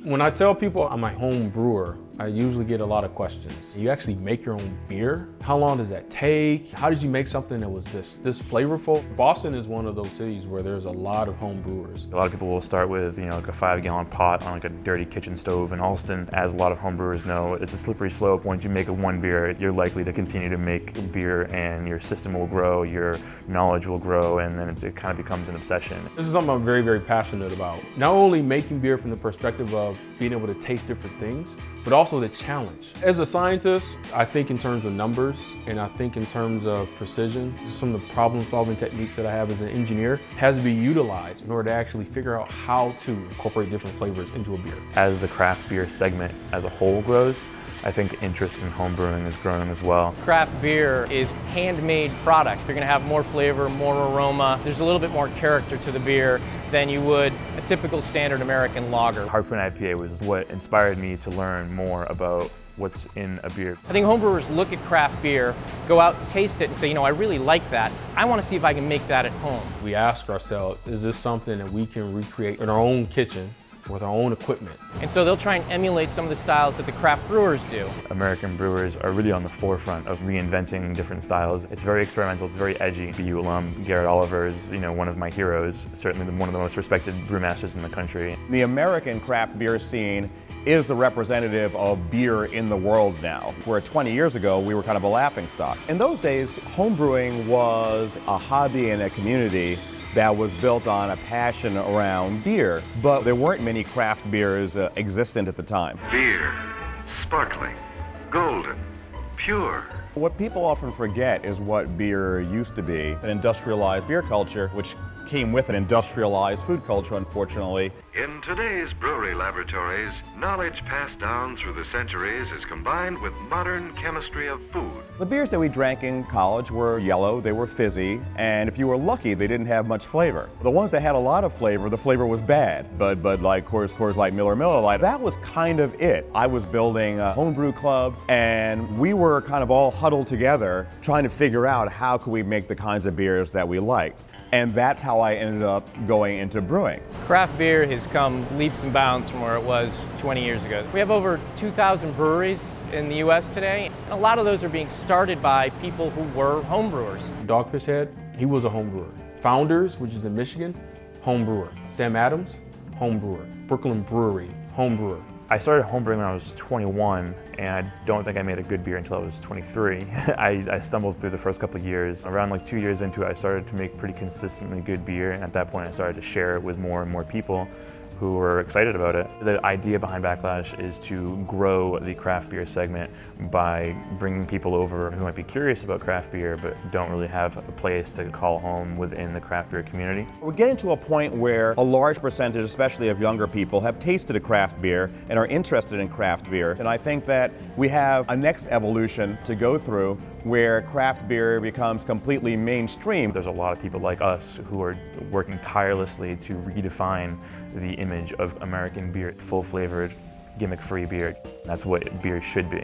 When I tell people I'm a home brewer, I usually get a lot of questions. You actually make your own beer? How long does that take? How did you make something that was this flavorful? Boston is one of those cities where there's a lot of home brewers. A lot of people will start with, like a 5-gallon pot on like a dirty kitchen stove in Allston. As a lot of home brewers know, it's a slippery slope. Once you make one beer, you're likely to continue to make beer and your system will grow, your knowledge will grow, and then it kind of becomes an obsession. This is something I'm very, very passionate about. Not only making beer from the perspective of being able to taste different things, but also the challenge. As a scientist, I think in terms of numbers, and I think in terms of precision. Some of the problem-solving techniques that I have as an engineer has to be utilized in order to actually figure out how to incorporate different flavors into a beer. As the craft beer segment as a whole grows, I think interest in homebrewing is growing as well. Craft beer is handmade products. They're going to have more flavor, more aroma. There's a little bit more character to the beer than you would a typical standard American lager. Harpoon IPA was what inspired me to learn more about what's in a beer. I think homebrewers look at craft beer, go out and taste it and say, I really like that. I want to see if I can make that at home. We ask ourselves, is this something that we can recreate in our own kitchen with our own equipment? And so they'll try and emulate some of the styles that the craft brewers do. American brewers are really on the forefront of reinventing different styles. It's very experimental, it's very edgy. BU alum Garrett Oliver is one of my heroes, certainly one of the most respected brewmasters in the country. The American craft beer scene is the representative of beer in the world now, where 20 years ago we were kind of a laughingstock. In those days, homebrewing was a hobby and a community that was built on a passion around beer, but there weren't many craft beers existent at the time. Beer, sparkling, golden, pure. What people often forget is what beer used to be, an industrialized beer culture, which came with an industrialized food culture, unfortunately. In today's brewery laboratories, knowledge passed down through the centuries is combined with modern chemistry of food. The beers that we drank in college were yellow, they were fizzy, and if you were lucky, they didn't have much flavor. The ones that had a lot of flavor, the flavor was bad. Bud Light, Coors Light, Miller Lite, that was kind of it. I was building a homebrew club, and we were kind of all huddled together trying to figure out how could we make the kinds of beers that we liked. And that's how I ended up going into brewing. Craft beer has come leaps and bounds from where it was 20 years ago. We have over 2,000 breweries in the US today. A lot of those are being started by people who were homebrewers. Dogfish Head, he was a homebrewer. Founders, which is in Michigan, homebrewer. Sam Adams, homebrewer. Brooklyn Brewery, homebrewer. I started homebrewing when I was 21, and I don't think I made a good beer until I was 23. I stumbled through the first couple of years. Around like 2 years into it, I started to make pretty consistently good beer, and at that point I started to share it with more and more people who were excited about it. The idea behind Backlash is to grow the craft beer segment by bringing people over who might be curious about craft beer but don't really have a place to call home within the craft beer community. We're getting to a point where a large percentage, especially of younger people, have tasted a craft beer and are interested in craft beer. And I think that we have a next evolution to go through where craft beer becomes completely mainstream. There's a lot of people like us who are working tirelessly to redefine the image of American beer, full-flavored, gimmick-free beer. That's what beer should be.